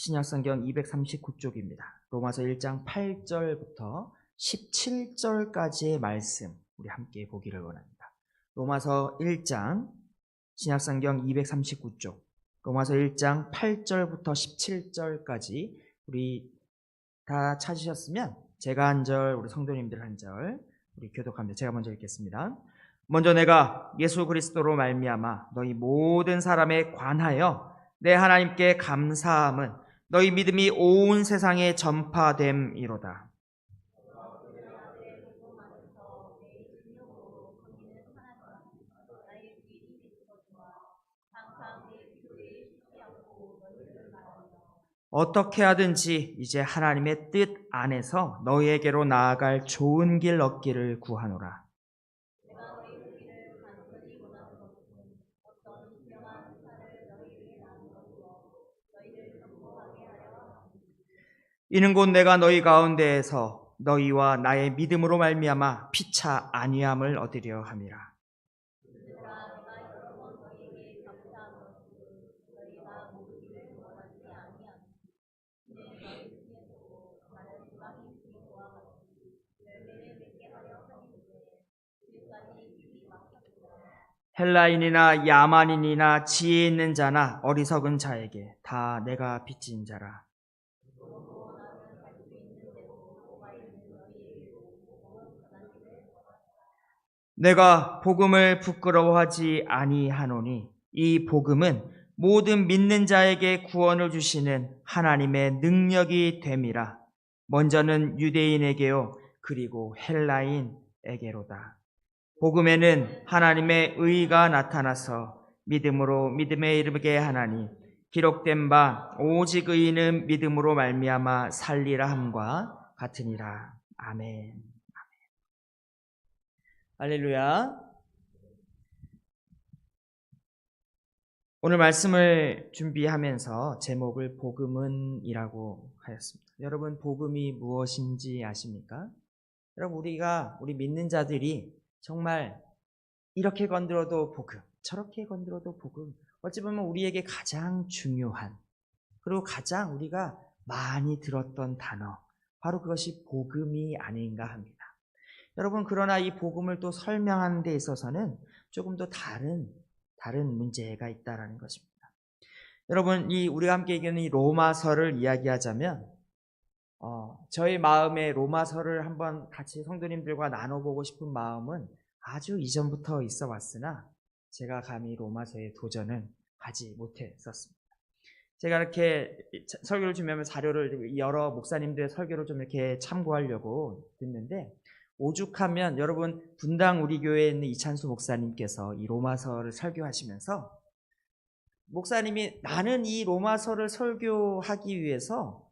신약성경 239쪽입니다. 로마서 1장 8절부터 17절까지의 말씀 우리 함께 보기를 원합니다. 로마서 1장 신약성경 239쪽 로마서 1장 8절부터 17절까지 우리 다 찾으셨으면 제가 한 절, 우리 성도님들 한 절 우리 교독합니다. 제가 먼저 읽겠습니다. 먼저 내가 예수 그리스도로 말미암아 너희 모든 사람에 관하여 내 하나님께 감사함은 너희 믿음이 온 세상에 전파됨이로다. 어떻게 하든지 이제 하나님의 뜻 안에서 너희에게로 나아갈 좋은 길 얻기를 구하노라. 이는 곧 내가 너희 가운데에서 너희와 나의 믿음으로 말미암아 피차 안위함을 얻으려 함이라. 헬라인이나 야만인이나 지혜 있는 자나 어리석은 자에게 다 내가 빚진 자라. 내가 복음을 부끄러워하지 아니하노니 이 복음은 모든 믿는 자에게 구원을 주시는 하나님의 능력이 됨이라. 먼저는 유대인에게요 그리고 헬라인에게로다. 복음에는 하나님의 의가 나타나서 믿음으로 믿음에 이르게 하나니 기록된 바 오직 의인은 믿음으로 말미암아 살리라 함과 같으니라. 아멘. 할렐루야. 오늘 말씀을 준비하면서 제목을 복음은이라고 하였습니다. 여러분 복음이 무엇인지 아십니까? 여러분 우리 믿는 자들이 정말 이렇게 건드려도 복음, 저렇게 건드려도 복음, 어찌 보면 우리에게 가장 중요한 그리고 가장 우리가 많이 들었던 단어 바로 그것이 복음이 아닌가 합니다. 여러분 그러나 이 복음을 또 설명하는 데 있어서는 조금 더 다른 문제가 있다라는 것입니다. 여러분 우리가 함께 읽는 이 로마서를 이야기하자면 저희 마음에 로마서를 한번 같이 성도님들과 나눠보고 싶은 마음은 아주 이전부터 있어 왔으나 제가 감히 로마서에 도전은 하지 못했었습니다. 제가 이렇게 설교를 준비하면서 자료를 여러 목사님들의 설교를 좀 이렇게 참고하려고 듣는데 오죽하면 여러분 분당 우리 교회에 있는 이찬수 목사님께서 이 로마서를 설교하시면서 목사님이 나는 이 로마서를 설교하기 위해서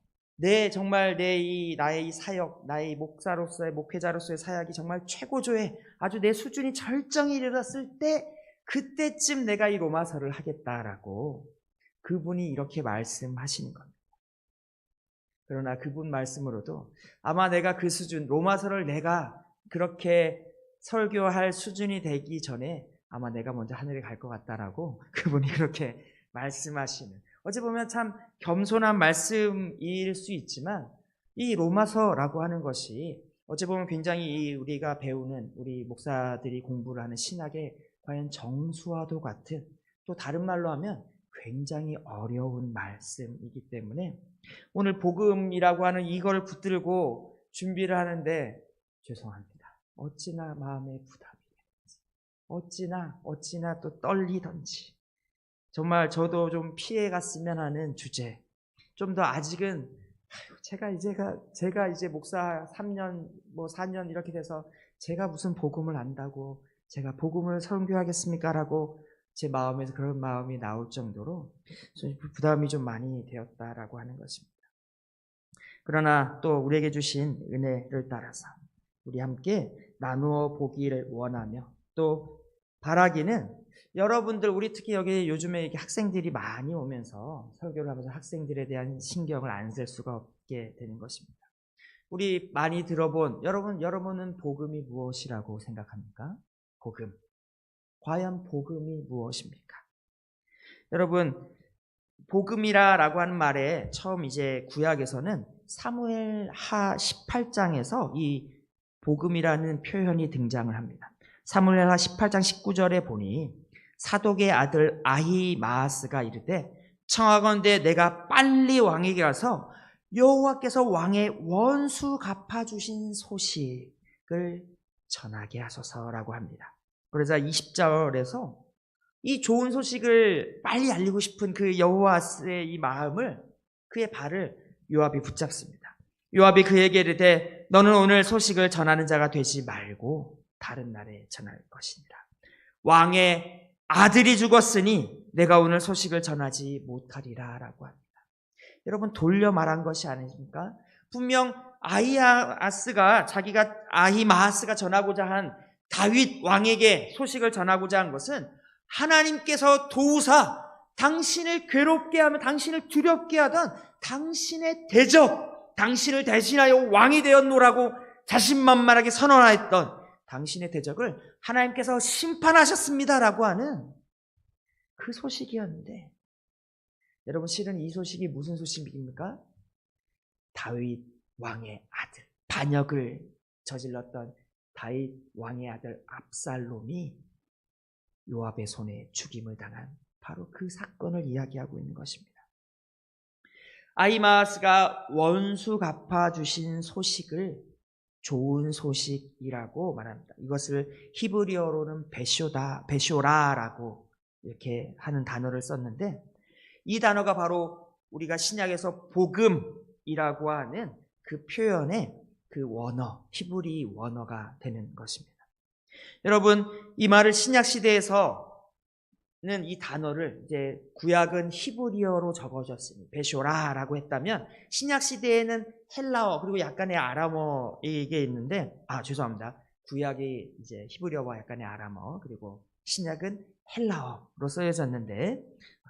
정말 나의 이 사역, 나의 목사로서의 목회자로서의 사역이 정말 최고조에 아주 내 수준이 절정에 이르렀을 때 그때쯤 내가 이 로마서를 하겠다라고 그분이 이렇게 말씀하시는 겁니다. 그러나 그분 말씀으로도 아마 내가 그 수준, 로마서를 내가 그렇게 설교할 수준이 되기 전에 아마 내가 먼저 하늘에 갈 것 같다라고 그분이 그렇게 말씀하시는 어찌 보면 참 겸손한 말씀일 수 있지만 이 로마서라고 하는 것이 어찌 보면 굉장히 우리가 배우는 우리 목사들이 공부를 하는 신학의 과연 정수와도 같은 또 다른 말로 하면 굉장히 어려운 말씀이기 때문에 오늘 복음이라고 하는 이걸 붙들고 준비를 하는데 죄송합니다. 어찌나 마음에 부담이 되는지 어찌나 또 떨리던지 정말 저도 좀 피해갔으면 하는 주제 좀 더 아직은 제가 이제 목사 3년 4년 이렇게 돼서 제가 무슨 복음을 안다고 제가 복음을 설교하겠습니까? 라고 제 마음에서 그런 마음이 나올 정도로 부담이 좀 많이 되었다라고 하는 것입니다. 그러나 또 우리에게 주신 은혜를 따라서 우리 함께 나누어 보기를 원하며 또 바라기는 여러분들 우리 특히 여기 요즘에 이렇게 학생들이 많이 오면서 설교를 하면서 학생들에 대한 신경을 안 쓸 수가 없게 되는 것입니다. 우리 많이 들어본 여러분은 복음이 무엇이라고 생각합니까? 복음. 과연 복음이 무엇입니까? 여러분 복음이라고 하는 말에 처음 이제 구약에서는 사무엘하 18장에서 이 복음이라는 표현이 등장을 합니다. 사무엘하 18장 19절에 보니 사독의 아들 아히마아스가 이르되 청하건대 내가 빨리 왕에게 가서 여호와께서 왕의 원수 갚아주신 소식을 전하게 하소서라고 합니다. 그러자 20절에서 이 좋은 소식을 빨리 알리고 싶은 그 여호와스의 이 마음을, 그의 발을 요압이 붙잡습니다. 요압이 그에게 이르되 너는 오늘 소식을 전하는 자가 되지 말고 다른 날에 전할 것이니라. 왕의 아들이 죽었으니 내가 오늘 소식을 전하지 못하리라 라고 합니다. 여러분, 돌려 말한 것이 아닙니까? 분명 자기가 아히마아스가 전하고자 한 다윗 왕에게 소식을 전하고자 한 것은 하나님께서 도우사 당신을 괴롭게 하며 당신을 두렵게 하던 당신의 대적, 당신을 대신하여 왕이 되었노라고 자신만만하게 선언하였던 당신의 대적을 하나님께서 심판하셨습니다라고 하는 그 소식이었는데, 여러분, 실은 이 소식이 무슨 소식입니까? 다윗 왕의 아들, 반역을 저질렀던 다윗 왕의 아들 압살롬이 요압의 손에 죽임을 당한 바로 그 사건을 이야기하고 있는 것입니다. 아히마아스가 원수 갚아주신 소식을 좋은 소식이라고 말합니다. 이것을 히브리어로는 베쇼라라고 이렇게 하는 단어를 썼는데, 이 단어가 바로 우리가 신약에서 복음이라고 하는 그 표현의 그 원어, 히브리 원어가 되는 것입니다. 여러분, 이 말을 신약 시대에서는 이 단어를 이제 구약은 히브리어로 적어졌으니 베쇼라라고 했다면, 신약 시대에는 헬라어 그리고 약간의 아람어 이게 있는데, 죄송합니다. 구약이 이제 히브리어와 약간의 아람어, 그리고 신약은 헬라어로 쓰여졌는데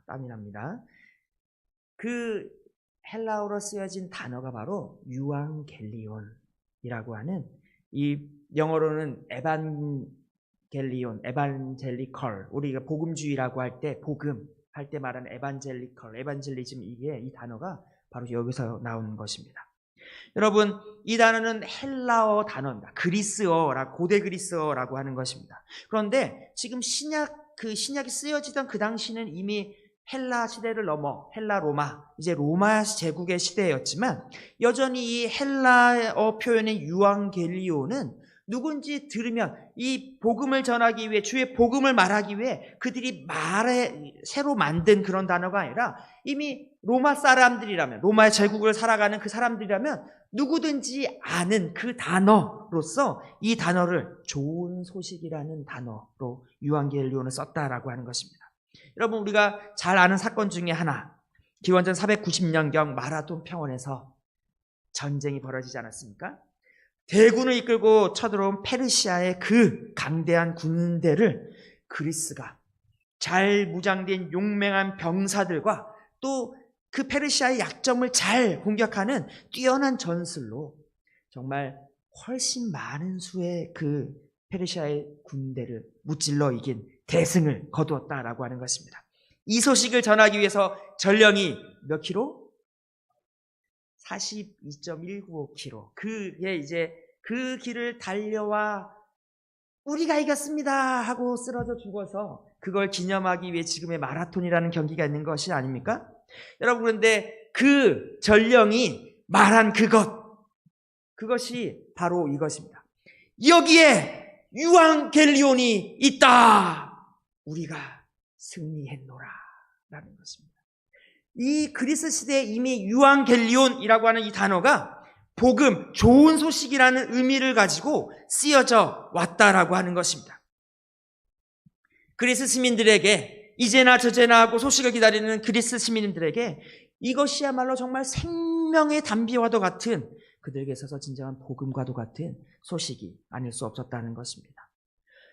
땀이 납니다. 그 헬라어로 쓰여진 단어가 바로 유앙겔리온이라고 하는, 이 영어로는 에반젤리컬, 우리가 복음주의라고 할 때, 복음 할 때 말하는 에반젤리즘, 이게 이 단어가 바로 여기서 나오는 것입니다. 여러분, 이 단어는 헬라어 단어입니다. 고대 그리스어라고 하는 것입니다. 그런데 지금 신약이 쓰여지던 그 당시는 이미 헬라 시대를 넘어 로마, 이제 로마 제국의 시대였지만, 여전히 이 헬라어 표현의 유앙겔리온은 누군지 들으면 이 복음을 전하기 위해, 주의 복음을 말하기 위해 그들이 새로 만든 그런 단어가 아니라, 이미 로마 사람들이라면, 로마의 제국을 살아가는 그 사람들이라면 누구든지 아는 그 단어로서 이 단어를 좋은 소식이라는 단어로 유앙겔리온을 썼다라고 하는 것입니다. 여러분, 우리가 잘 아는 사건 중에 하나, 기원전 490년경 마라톤 평원에서 전쟁이 벌어지지 않았습니까? 대군을 이끌고 쳐들어온 페르시아의 그 강대한 군대를 그리스가 잘 무장된 용맹한 병사들과 또 그 페르시아의 약점을 잘 공격하는 뛰어난 전술로 정말 훨씬 많은 수의 그 페르시아의 군대를 무찔러 이긴 대승을 거두었다라고 하는 것입니다. 이 소식을 전하기 위해서 전령이 몇 킬로? 42.195km. 그게 이제 그 길을 달려와 우리가 이겼습니다 하고 쓰러져 죽어서 그걸 기념하기 위해 지금의 마라톤이라는 경기가 있는 것이 아닙니까? 여러분, 그런데 그 전령이 말한 그것이 바로 이것입니다. 여기에 유앙겔리온이 있다. 우리가 승리했노라 라는 것입니다. 이 그리스 시대에 이미 유앙겔리온이라고 하는 이 단어가 복음, 좋은 소식이라는 의미를 가지고 쓰여져 왔다라고 하는 것입니다. 그리스 시민들에게 이제나 저제나 하고 소식을 기다리는 그리스 시민들에게 이것이야말로 정말 생명의 단비와도 같은, 그들에게 있어서 진정한 복음과도 같은 소식이 아닐 수 없었다는 것입니다.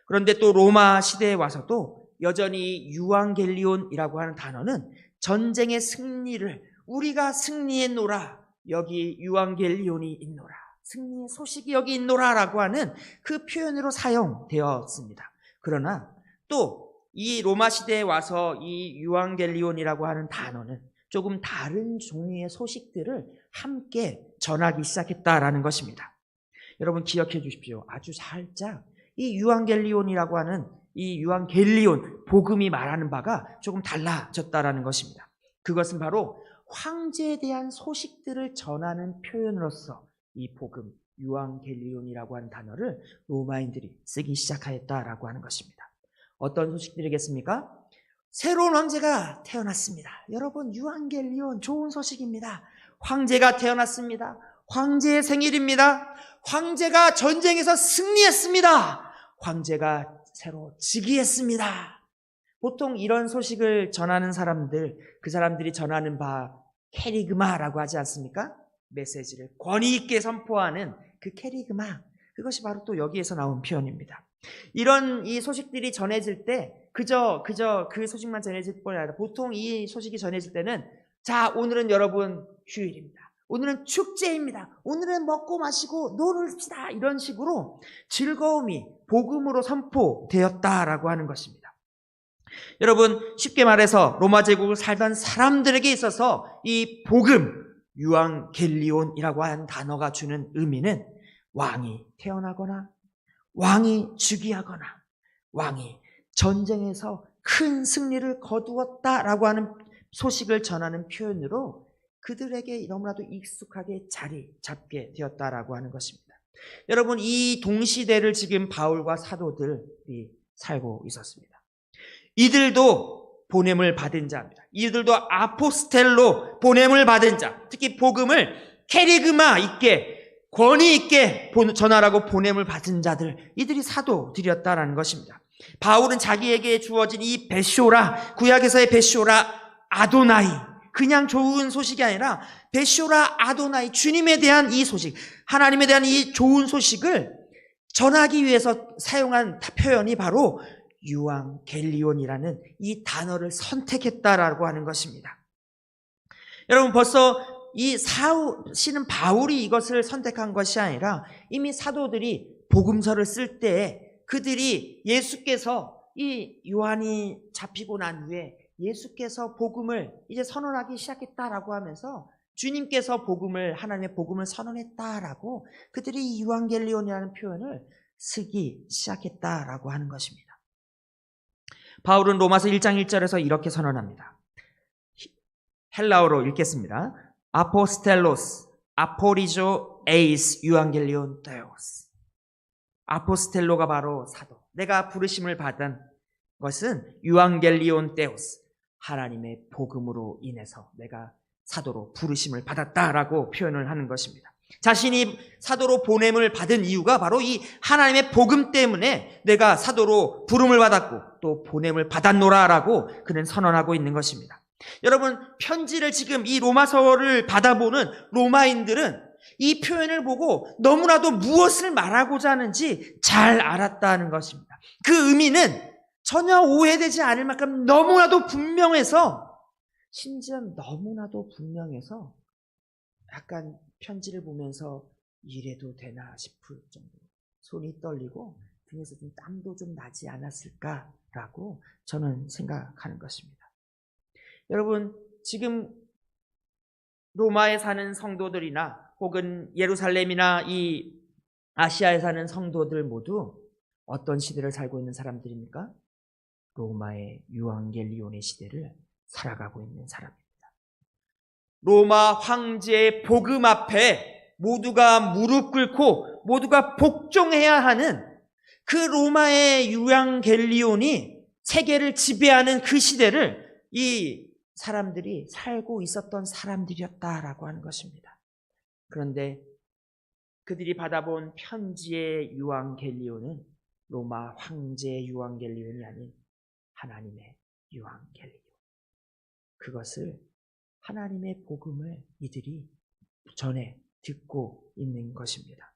그런데 또 로마 시대에 와서도 여전히 유앙겔리온이라고 하는 단어는 전쟁의 승리를, 우리가 승리했노라, 여기 유앙겔리온이 있노라, 승리의 소식이 여기 있노라 라고 하는 그 표현으로 사용되었습니다. 그러나 또 이 로마 시대에 와서 이 유앙겔리온이라고 하는 단어는 조금 다른 종류의 소식들을 함께 전하기 시작했다라는 것입니다. 여러분 기억해 주십시오. 아주 살짝 이 유앙겔리온이라고 하는 이 유앙겔리온 복음이 말하는 바가 조금 달라졌다라는 것입니다. 그것은 바로 황제에 대한 소식들을 전하는 표현으로서 이 복음 유앙겔리온이라고 하는 단어를 로마인들이 쓰기 시작하였다라고 하는 것입니다. 어떤 소식들이겠습니까? 새로운 황제가 태어났습니다. 여러분 유앙겔리온 좋은 소식입니다. 황제가 태어났습니다. 황제의 생일입니다. 황제가 전쟁에서 승리했습니다. 황제가 새로 즉위했습니다. 보통 이런 소식을 전하는 사람들, 그 사람들이 전하는 바 캐리그마라고 하지 않습니까? 메시지를 권위 있게 선포하는 그 캐리그마, 그것이 바로 또 여기에서 나온 표현입니다. 이런 이 소식들이 전해질 때 그저 그 소식만 전해질 뿐 아니라 보통 이 소식이 전해질 때는 자, 오늘은 여러분 휴일입니다. 오늘은 축제입니다. 오늘은 먹고 마시고 놀읍시다. 이런 식으로 즐거움이 복음으로 선포되었다라고 하는 것입니다. 여러분 쉽게 말해서 로마 제국을 살던 사람들에게 있어서 이 복음 유앙겔리온이라고 하는 단어가 주는 의미는 왕이 태어나거나 왕이 즉위하거나 왕이 전쟁에서 큰 승리를 거두었다라고 하는 소식을 전하는 표현으로 그들에게 너무나도 익숙하게 자리 잡게 되었다라고 하는 것입니다. 여러분 이 동시대를 지금 바울과 사도들이 살고 있었습니다. 이들도 보냄을 받은 자입니다. 이들도 아포스텔로 보냄을 받은 자, 특히 복음을 캐리그마 있게 권위 있게 전하라고 보냄을 받은 자들, 이들이 사도들이었다라는 것입니다. 바울은 자기에게 주어진 이 베쇼라, 구약에서의 베쇼라 아도나이, 그냥 좋은 소식이 아니라 베쇼라 아도나이, 주님에 대한 이 소식, 하나님에 대한 이 좋은 소식을 전하기 위해서 사용한 표현이 바로 유앙겔리온이라는 이 단어를 선택했다라고 하는 것입니다. 여러분 벌써 이 사도는 바울이 이것을 선택한 것이 아니라 이미 사도들이 복음서를 쓸 때 그들이 예수께서 이 요한이 잡히고 난 후에 예수께서 복음을 이제 선언하기 시작했다라고 하면서 주님께서 복음을, 하나님의 복음을 선언했다라고 그들이 이 유앙겔리온이라는 표현을 쓰기 시작했다라고 하는 것입니다. 바울은 로마서 1장 1절에서 이렇게 선언합니다. 헬라어로 읽겠습니다. 아포스텔로스, 아포리조 에이스 유앙겔리온 데오스. 아포스텔로가 바로 사도. 내가 부르심을 받은 것은 유앙겔리온 데오스. 하나님의 복음으로 인해서 내가 사도로 부르심을 받았다라고 표현을 하는 것입니다. 자신이 사도로 보냄을 받은 이유가 바로 이 하나님의 복음 때문에 내가 사도로 부름을 받았고 또 보냄을 받았노라라고 그는 선언하고 있는 것입니다. 여러분 편지를 지금 이 로마서를 받아보는 로마인들은 이 표현을 보고 너무나도 무엇을 말하고자 하는지 잘 알았다는 것입니다. 그 의미는 전혀 오해되지 않을 만큼 너무나도 분명해서, 심지어 너무나도 분명해서 약간 편지를 보면서 이래도 되나 싶을 정도로 손이 떨리고 등에서 좀 땀도 좀 나지 않았을까라고 저는 생각하는 것입니다. 여러분 지금 로마에 사는 성도들이나 혹은 예루살렘이나 이 아시아에 사는 성도들 모두 어떤 시대를 살고 있는 사람들입니까? 로마의 유앙겔리온의 시대를 살아가고 있는 사람입니다. 로마 황제의 복음 앞에 모두가 무릎 꿇고 모두가 복종해야 하는 그 로마의 유앙겔리온이 세계를 지배하는 그 시대를 이 사람들이 살고 있었던 사람들이었다라고 하는 것입니다. 그런데 그들이 받아본 편지의 유앙겔리온은 로마 황제의 유앙겔리온이 아닌 하나님의 유앙겔리온. 그것을 하나님의 복음을 이들이 전해 듣고 있는 것입니다.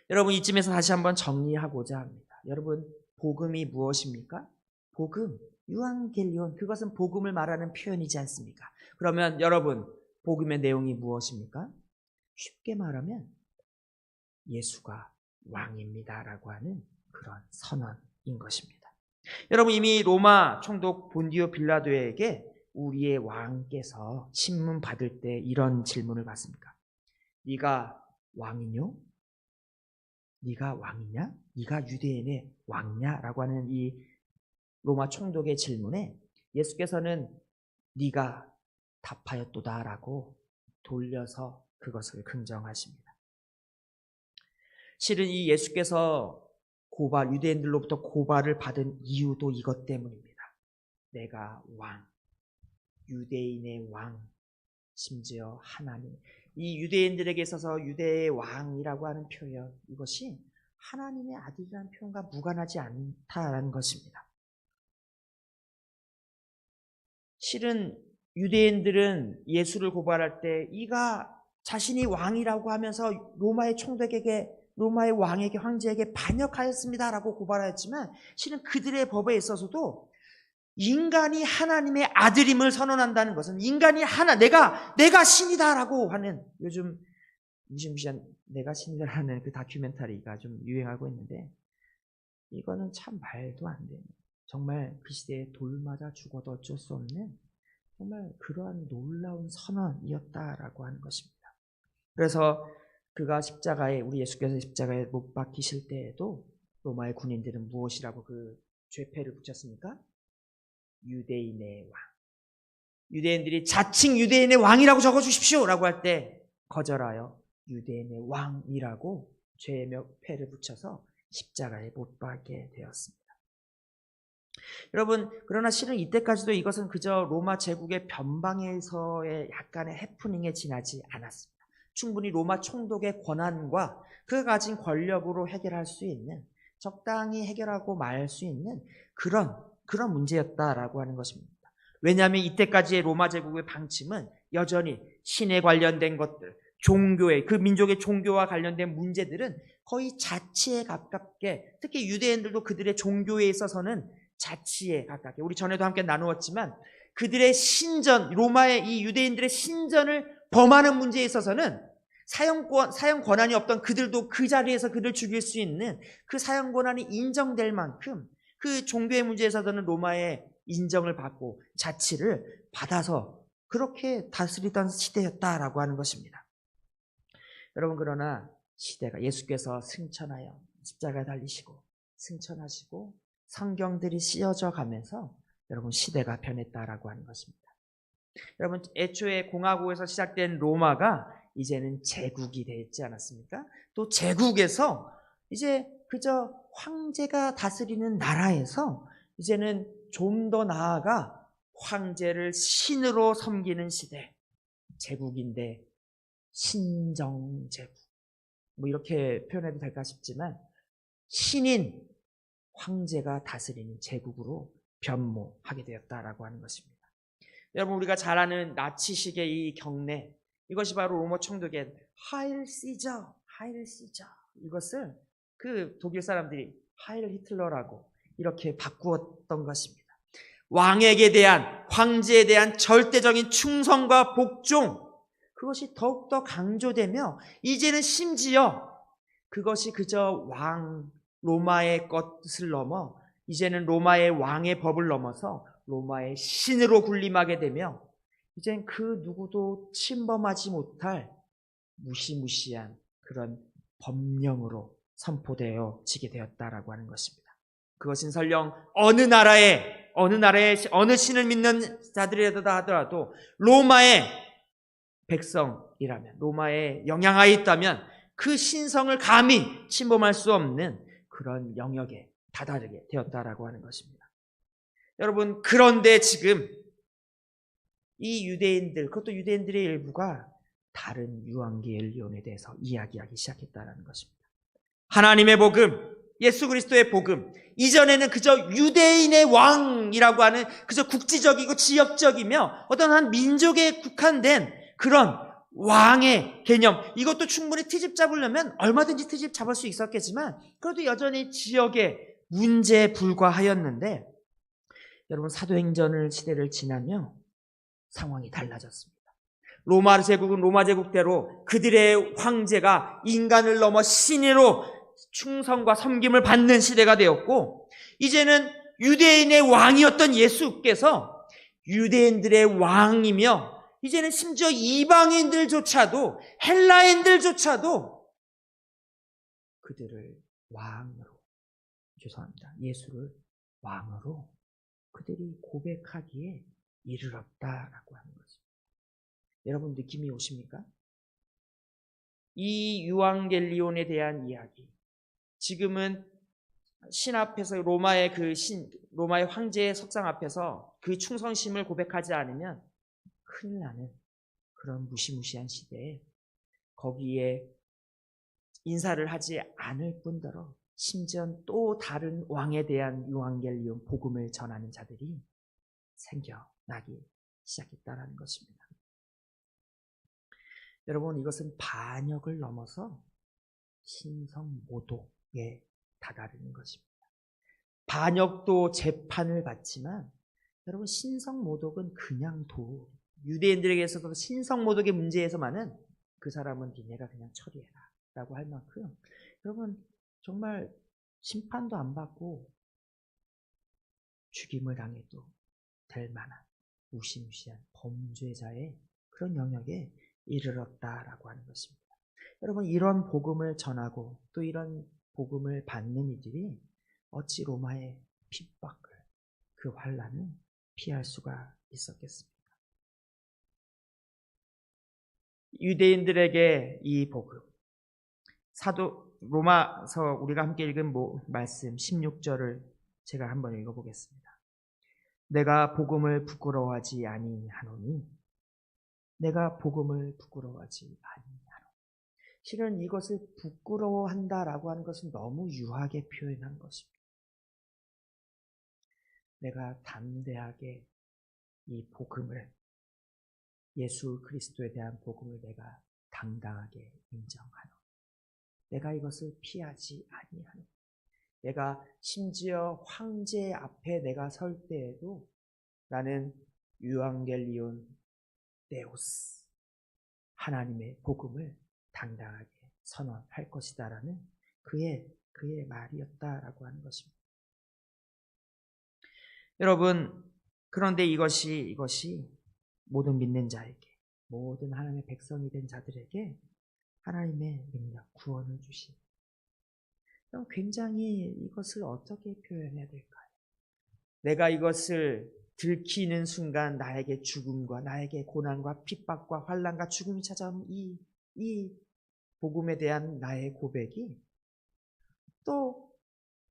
여러분 이쯤에서 다시 한번 정리하고자 합니다. 여러분 복음이 무엇입니까? 복음, 유앙겔리온, 그것은 복음을 말하는 표현이지 않습니까? 그러면 여러분 복음의 내용이 무엇입니까? 쉽게 말하면 예수가 왕입니다라고 하는 그런 선언인 것입니다. 여러분 이미 로마 총독 본디오 빌라도에게 우리의 왕께서 신문 받을 때 이런 질문을 받습니까? 네가 왕이뇨? 네가 왕이냐? 네가 유대인의 왕이냐? 라고 하는 이 로마 총독의 질문에 예수께서는 네가 답하였도다 라고 돌려서 그것을 긍정하십니다. 실은 이 예수께서 유대인들로부터 고발을 받은 이유도 이것 때문입니다. 내가 왕, 유대인의 왕, 심지어 하나님. 이 유대인들에게 있어서 유대의 왕이라고 하는 표현, 이것이 하나님의 아들이라는 표현과 무관하지 않다라는 것입니다. 실은 유대인들은 예수를 고발할 때 이가 자신이 왕이라고 하면서 로마의 총독에게, 로마의 왕에게, 황제에게 반역하였습니다라고 고발하였지만 실은 그들의 법에 있어서도 인간이 하나님의 아들임을 선언한다는 것은 인간이 내가 신이다라고 하는, 요즘 무시무시한 내가 신이다라는 그 다큐멘터리가 좀 유행하고 있는데 이거는 참 말도 안 되는, 정말 그 시대에 돌 맞아 죽어도 어쩔 수 없는 정말 그러한 놀라운 선언이었다라고 하는 것입니다. 그래서 그가 우리 예수께서 십자가에 못 박히실 때에도 로마의 군인들은 무엇이라고 그 죄패를 붙였습니까? 유대인의 왕. 유대인들이 자칭 유대인의 왕이라고 적어주십시오 라고 할 때 거절하여 유대인의 왕이라고 죄패를 붙여서 십자가에 못 박게 되었습니다. 여러분, 그러나 실은 이때까지도 이것은 그저 로마 제국의 변방에서의 약간의 해프닝에 지나지 않았습니다. 충분히 로마 총독의 권한과 그가 가진 권력으로 해결할 수 있는, 적당히 해결하고 말 수 있는 그런 문제였다라고 하는 것입니다. 왜냐하면 이때까지의 로마 제국의 방침은 여전히 신에 관련된 것들, 종교의, 그 민족의 종교와 관련된 문제들은 거의 자치에 가깝게, 특히 유대인들도 그들의 종교에 있어서는 자치에 가깝게, 우리 전에도 함께 나누었지만 그들의 신전, 로마의 이 유대인들의 신전을 범하는 문제에 있어서는 사형 권한이 없던 그들도 그 자리에서 그를 죽일 수 있는 그 사형 권한이 인정될 만큼 그 종교의 문제에 있어서는 로마의 인정을 받고 자치를 받아서 그렇게 다스리던 시대였다라고 하는 것입니다. 여러분, 그러나 시대가, 예수께서 승천하여 십자가에 달리시고 승천하시고 성경들이 씌어져 가면서 여러분 시대가 변했다라고 하는 것입니다. 여러분, 애초에 공화국에서 시작된 로마가 이제는 제국이 되지 않았습니까? 또 제국에서 이제 그저 황제가 다스리는 나라에서 이제는 좀 더 나아가 황제를 신으로 섬기는 시대, 제국인데 신정제국, 뭐 이렇게 표현해도 될까 싶지만 신인 황제가 다스리는 제국으로 변모하게 되었다라고 하는 것입니다. 여러분, 우리가 잘 아는 나치식의 이 경례, 이것이 바로 로마 총독의 하일 시저, 이것을 그 독일 사람들이 하일 히틀러라고 이렇게 바꾸었던 것입니다. 왕에게 대한, 황제에 대한 절대적인 충성과 복종, 그것이 더욱더 강조되며 이제는 심지어 그것이 그저 로마의 것을 넘어 이제는 로마의 왕의 법을 넘어서 로마의 신으로 군림하게 되며 이젠 그 누구도 침범하지 못할 무시무시한 그런 법령으로 선포되어지게 되었다라고 하는 것입니다. 그것은 설령 어느 나라의 어느 신을 믿는 자들이라도 하더라도 로마의 백성이라면, 로마의 영향하에 있다면 그 신성을 감히 침범할 수 없는 그런 영역에 다다르게 되었다라고 하는 것입니다. 여러분, 그런데 지금 이 유대인들, 그것도 유대인들의 일부가 다른 유앙겔리온에 대해서 이야기하기 시작했다라는 것입니다. 하나님의 복음, 예수 그리스도의 복음, 이전에는 그저 유대인의 왕이라고 하는 그저 국지적이고 지역적이며 어떤 한 민족에 국한된 그런 왕의 개념, 이것도 충분히 트집 잡으려면 얼마든지 트집 잡을 수 있었겠지만 그래도 여전히 지역의 문제에 불과하였는데, 여러분, 사도행전을 시대를 지나며 상황이 달라졌습니다. 로마 제국은 로마 제국대로 그들의 황제가 인간을 넘어 신으로 충성과 섬김을 받는 시대가 되었고, 이제는 유대인의 왕이었던 예수께서 유대인들의 왕이며 이제는 심지어 이방인들조차도 헬라인들조차도 그들을 왕으로, 죄송합니다, 예수를 왕으로 그들이 고백하기에 이르렀다라고 하는 것입니다. 여러분 느낌이 오십니까? 이 유앙겔리온에 대한 이야기, 지금은 신 앞에서 로마의 로마의 황제의 석상 앞에서 그 충성심을 고백하지 않으면 큰일 나는 그런 무시무시한 시대에 거기에 인사를 하지 않을 뿐더러 심지어 또 다른 왕에 대한 유앙겔리온 복음을 전하는 자들이 생겨나기 시작했다는 것입니다. 여러분, 이것은 반역을 넘어서 신성모독에 다다르는 것입니다. 반역도 재판을 받지만 여러분, 신성모독은 그냥 유대인들에게서도 신성모독의 문제에서만은 그 사람은 니네가 그냥 처리해라 라고 할 만큼 여러분 정말 심판도 안 받고 죽임을 당해도 될 만한 무시무시한 범죄자의 그런 영역에 이르렀다라고 하는 것입니다. 여러분, 이런 복음을 전하고 또 이런 복음을 받는 이들이 어찌 로마의 핍박을, 그 환난을 피할 수가 있었겠습니까? 유대인들에게 이 복음, 사도 로마서 우리가 함께 읽은 말씀 16절을 제가 한번 읽어보겠습니다. 내가 복음을 부끄러워하지 아니하노니, 내가 복음을 부끄러워하지 아니하노니. 실은 이것을 부끄러워한다라고 하는 것은 너무 유하게 표현한 것입니다. 내가 담대하게 이 복음을, 예수 그리스도에 대한 복음을 내가 당당하게 인정하노. 내가 이것을 피하지 아니하노. 내가 심지어 황제 앞에 내가 설 때에도 나는 유앙겔리온 데오스, 하나님의 복음을 당당하게 선언할 것이다라는 그의 말이었다라고 하는 것입니다. 여러분, 그런데 이것이 모든 믿는 자에게, 모든 하나님의 백성이 된 자들에게 하나님의 능력, 구원을 주신, 굉장히 이것을 어떻게 표현해야 될까요? 내가 이것을 들키는 순간 나에게 죽음과 나에게 고난과 핍박과 환난과 죽음이 찾아오는 이 복음에 대한 나의 고백이, 또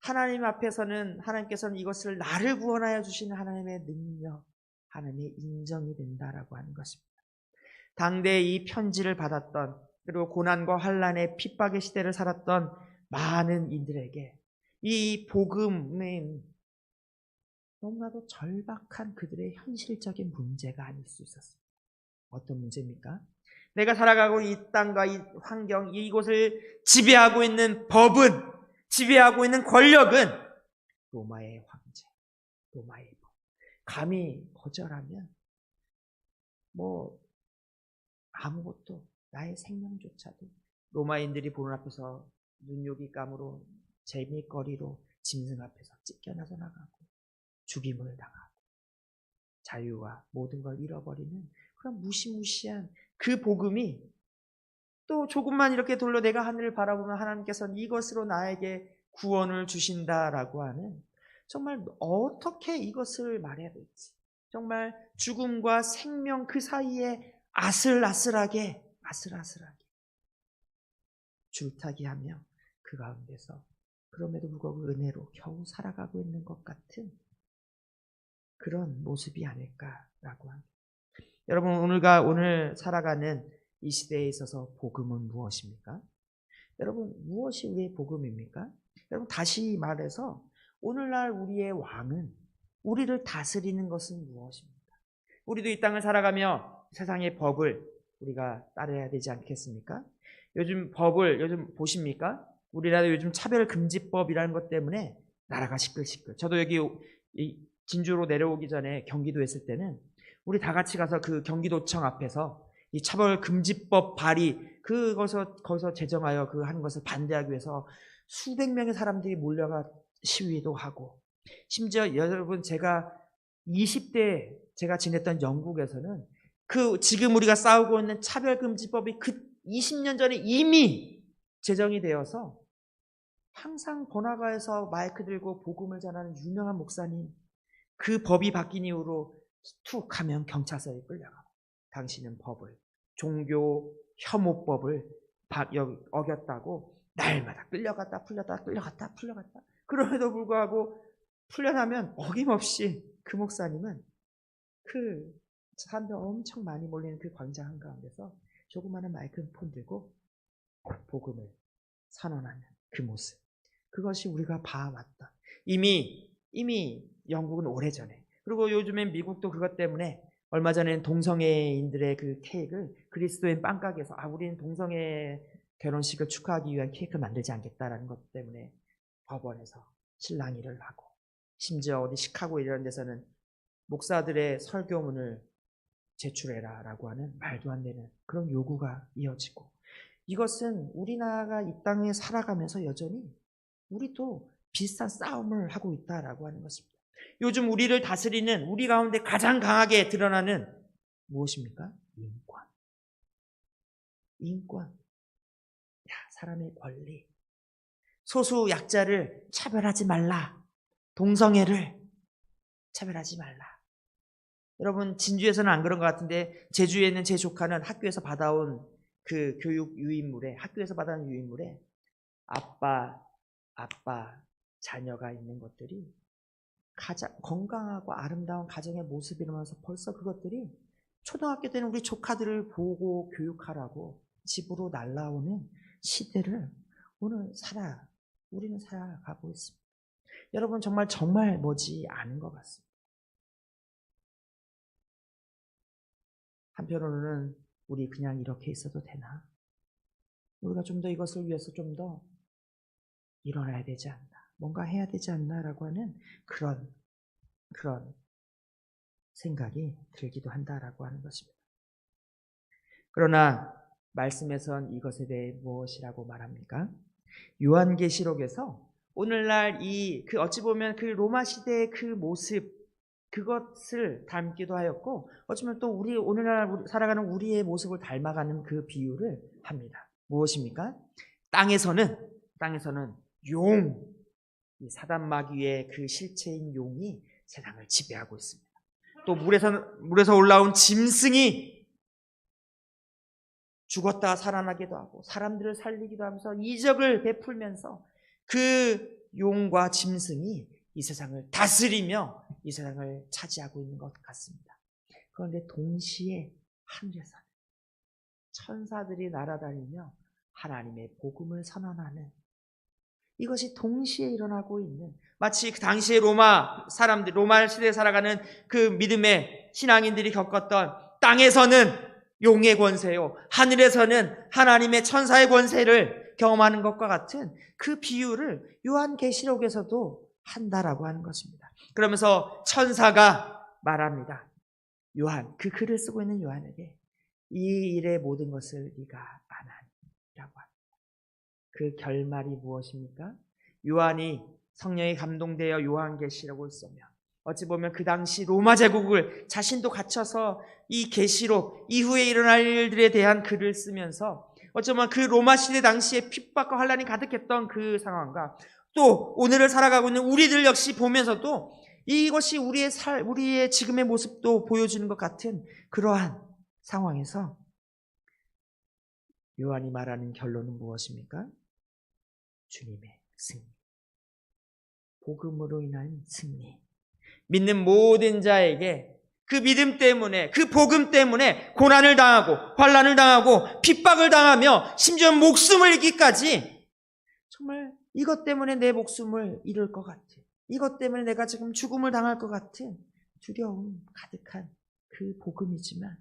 하나님 앞에서는 하나님께서는 이것을 나를 구원하여 주시는 하나님의 능력, 하나님의 인정이 된다라고 하는 것입니다. 당대에 이 편지를 받았던, 그리고 고난과 환난의 핍박의 시대를 살았던 많은 이들에게 이 복음은 너무나도 절박한 그들의 현실적인 문제가 아닐 수 있었습니다. 어떤 문제입니까? 내가 살아가고 있는 이 땅과 이 환경, 이곳을 지배하고 있는 법은, 지배하고 있는 권력은 로마의 황제, 로마의 법. 감히 거절하면 아무것도, 나의 생명조차도 로마인들이 보는 앞에서 눈요깃감으로, 재미거리로 짐승 앞에서 찢겨나서 나가고 죽임을 당하고 자유와 모든 걸 잃어버리는 그런 무시무시한 그 복음이, 또 조금만 이렇게 돌려 내가 하늘을 바라보면 하나님께서는 이것으로 나에게 구원을 주신다라고 하는, 정말 어떻게 이것을 말해야 될지, 정말 죽음과 생명 그 사이에 아슬아슬하게 줄타기하며 그 가운데서 그럼에도 불구하고 은혜로 겨우 살아가고 있는 것 같은 그런 모습이 아닐까라고 합니다. 여러분, 오늘 살아가는 이 시대에 있어서 복음은 무엇입니까? 여러분, 무엇이 우리의 복음입니까? 여러분, 다시 말해서 오늘날 우리의 왕은, 우리를 다스리는 것은 무엇입니까? 우리도 이 땅을 살아가며 세상의 법을 우리가 따라야 되지 않겠습니까? 요즘 보십니까? 우리나라 요즘 차별금지법이라는 것 때문에 나라가 시끌시끌. 저도 여기 진주로 내려오기 전에 경기도에 있을 때는 우리 다 같이 가서 그 경기도청 앞에서 이 차별금지법 발의, 거기서 제정하여 하는 것을 반대하기 위해서 수백 명의 사람들이 몰려가 시위도 하고, 심지어 여러분, 제가 20대 제가 지냈던 영국에서는 지금 우리가 싸우고 있는 차별금지법이 20년 전에 이미 제정이 되어서 항상 번화가에서 마이크 들고 복음을 전하는 유명한 목사님, 그 법이 바뀐 이후로 툭 하면 경찰서에 끌려가고, 당신은 법을, 종교 혐오법을 어겼다고 날마다 끌려갔다 풀렸다 끌려갔다 풀려갔다. 그럼에도 불구하고 풀려나면 어김없이 그 목사님은 그 사람들 엄청 많이 몰리는 그 광장 한가운데서 조그마한 마이크폰 들고 복음을 선언하는 그 모습, 그것이 우리가 봐왔다. 이미 영국은 오래전에, 그리고 요즘엔 미국도 그것 때문에 얼마 전에는 동성애인들의 그 케이크를 그리스도인 빵가게에서 우리는 동성애 결혼식을 축하하기 위한 케이크를 만들지 않겠다라는 것 때문에 법원에서 실랑이를 하고, 심지어 어디 시카고 이런 데서는 목사들의 설교문을 제출해라 라고 하는 말도 안 되는 그런 요구가 이어지고, 이것은 우리나라가 이 땅에 살아가면서 여전히 우리도 비슷한 싸움을 하고 있다라고 하는 것입니다. 요즘 우리를 다스리는, 우리 가운데 가장 강하게 드러나는 무엇입니까? 인권. 사람의 권리. 소수 약자를 차별하지 말라. 동성애를 차별하지 말라. 여러분, 진주에서는 안 그런 것 같은데 제주에 있는 제 조카는 학교에서 받아온 그 교육 유인물에, 학교에서 받아온 유인물에 아빠, 자녀가 있는 것들이 가장 건강하고 아름다운 가정의 모습이라면서 벌써 그것들이 초등학교 때는 우리 조카들을 보고 교육하라고 집으로 날라오는 시대를 우리는 살아가고 있습니다. 여러분, 정말 머지 않은 것 같습니다. 한편으로는 우리 그냥 이렇게 있어도 되나? 우리가 좀 더 이것을 위해서 좀 더 일어나야 되지 않나? 뭔가 해야 되지 않나라고 하는 그런 생각이 들기도 한다라고 하는 것입니다. 그러나 말씀에선 이것에 대해 무엇이라고 말합니까? 요한계시록에서 오늘날 어찌 보면 그 로마 시대의 그 모습, 그것을 닮기도 하였고, 어쩌면 또 오늘날 살아가는 우리의 모습을 닮아가는 그 비유를 합니다. 무엇입니까? 땅에서는 이 사단 마귀의 그 실체인 용이 세상을 지배하고 있습니다. 또 물에서 올라온 짐승이 죽었다가 살아나기도 하고 사람들을 살리기도 하면서 이적을 베풀면서 그 용과 짐승이 이 세상을 다스리며 이 세상을 차지하고 있는 것 같습니다. 그런데 동시에 하늘에서는 천사들이 날아다니며 하나님의 복음을 선언하는, 이것이 동시에 일어나고 있는, 마치 그 당시에 로마 시대에 살아가는 그 믿음의 신앙인들이 겪었던 땅에서는 용의 권세요, 하늘에서는 하나님의 천사의 권세를 경험하는 것과 같은 그 비유를 요한계시록에서도 한다라고 하는 것입니다. 그러면서 천사가 말합니다. 그 글을 쓰고 있는 요한에게 이 일의 모든 것을 네가 안 하니라고 합니다. 그 결말이 무엇입니까? 요한이 성령에 감동되어 요한계시록을 쓰며, 어찌 보면 그 당시 로마 제국을 자신도 갇혀서 이 계시록 이후에 일어날 일들에 대한 글을 쓰면서 어쩌면 그 로마 시대 당시에 핍박과 환란이 가득했던 그 상황과 또 오늘을 살아가고 있는 우리들 역시 보면서도 이것이 우리의 지금의 모습도 보여주는 것 같은 그러한 상황에서 요한이 말하는 결론은 무엇입니까? 주님의 승리, 복음으로 인한 승리. 믿는 모든 자에게 그 믿음 때문에, 그 복음 때문에 고난을 당하고 환난을 당하고 핍박을 당하며 심지어 목숨을 잃기까지, 정말 이것 때문에 내 목숨을 잃을 것 같은, 이것 때문에 내가 지금 죽음을 당할 것 같은 두려움 가득한 그 복음이지만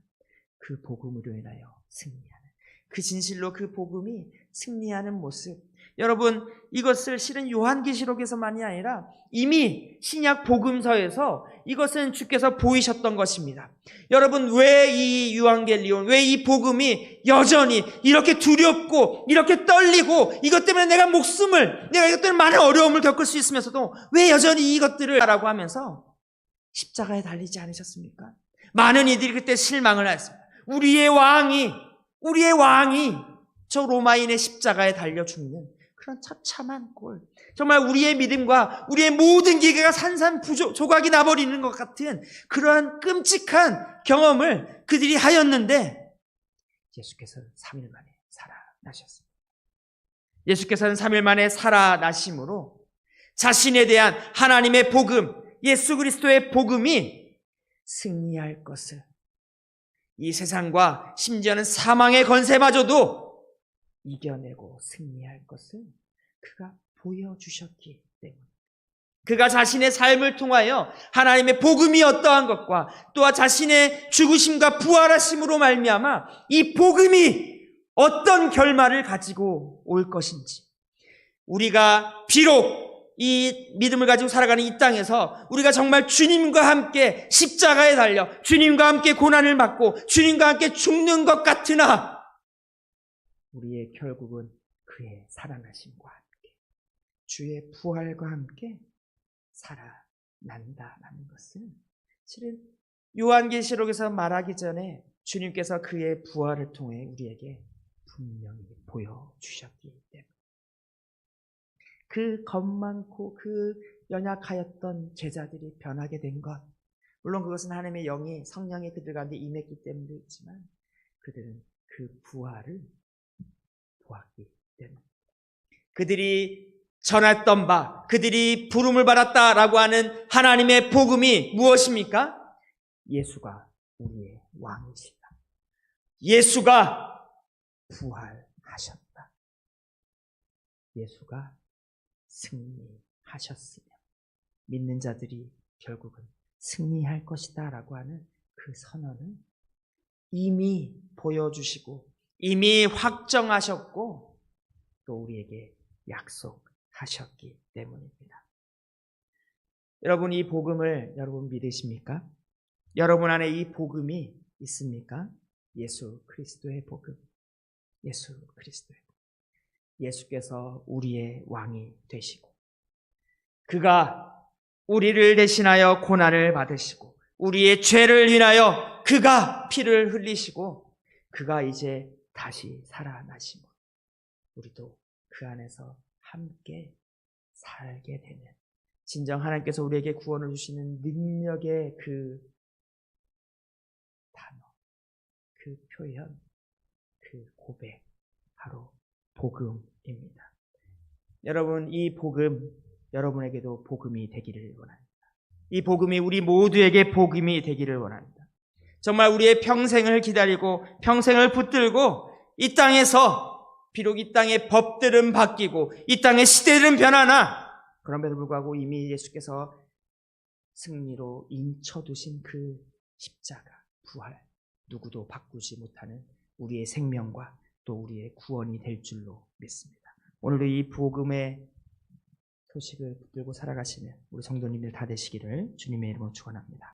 그 복음으로 인하여 승리하는, 그 진실로 그 복음이 승리하는 모습. 여러분, 이것을 실은 요한계시록에서만이 아니라 이미 신약 복음서에서 이것은 주께서 보이셨던 것입니다. 여러분, 왜 이 유앙겔리온, 왜 이 복음이 여전히 이렇게 두렵고 이렇게 떨리고 이것 때문에 내가 이것 때문에 많은 어려움을 겪을 수 있으면서도 왜 여전히 이것들을 하라고 하면서 십자가에 달리지 않으셨습니까? 많은 이들이 그때 실망을 했습니다. 우리의 왕이 저 로마인의 십자가에 달려 죽는 그런 처참한 꼴. 정말 우리의 믿음과 우리의 모든 기계가 산산조각이 나버리는 것 같은 그러한 끔찍한 경험을 그들이 하였는데 예수께서는 3일 만에 살아나셨습니다. 예수께서는 3일 만에 살아나심으로 자신에 대한 하나님의 복음, 예수 그리스도의 복음이 승리할 것을, 이 세상과 심지어는 사망의 권세마저도 이겨내고 승리할 것을 그가 보여주셨기 때문에, 그가 자신의 삶을 통하여 하나님의 복음이 어떠한 것과 또한 자신의 죽으심과 부활하심으로 말미암아 이 복음이 어떤 결말을 가지고 올 것인지, 우리가 비록 이 믿음을 가지고 살아가는 이 땅에서 우리가 정말 주님과 함께 십자가에 달려 주님과 함께 고난을 받고 주님과 함께 죽는 것 같으나 우리의 결국은 그의 살아나심과 함께 주의 부활과 함께 살아난다라는 것은 실은 요한계시록에서 말하기 전에 주님께서 그의 부활을 통해 우리에게 분명히 보여주셨기 때문에, 그 겁 많고 그 연약하였던 제자들이 변하게 된 것, 물론 그것은 하나님의 영이, 성령이 그들 가운데 임했기 때문도 있지만 그들은 그 부활을 보았기 때문에, 그들이 전했던 바, 그들이 부름을 받았다라고 하는 하나님의 복음이 무엇입니까? 예수가 우리의 왕이시다. 예수가 부활하셨다. 예수가 승리하셨으며 믿는 자들이 결국은 승리할 것이다 라고 하는 그 선언은 이미 보여주시고 이미 확정하셨고 또 우리에게 약속하셨기 때문입니다. 여러분, 이 복음을 여러분 믿으십니까? 여러분 안에 이 복음이 있습니까? 예수 그리스도의 복음, 예수 그리스도의 복음. 예수께서 우리의 왕이 되시고 그가 우리를 대신하여 고난을 받으시고 우리의 죄를 인하여 그가 피를 흘리시고 그가 이제 다시 살아나심으로 우리도 그 안에서 함께 살게 되는, 진정 하나님께서 우리에게 구원을 주시는 능력의 그 단어, 그 표현, 그 고백, 바로 복음입니다. 여러분, 이 복음, 여러분에게도 복음이 되기를 원합니다. 이 복음이 우리 모두에게 복음이 되기를 원합니다. 정말 우리의 평생을 기다리고 평생을 붙들고 이 땅에서 비록 이 땅의 법들은 바뀌고 이 땅의 시대들은 변하나 그럼에도 불구하고 이미 예수께서 승리로 인쳐두신 그 십자가, 부활, 누구도 바꾸지 못하는 우리의 생명과 또 우리의 구원이 될 줄로 믿습니다. 오늘도 이 복음의 소식을 붙들고 살아가시는 우리 성도님들 다 되시기를 주님의 이름으로 축원합니다.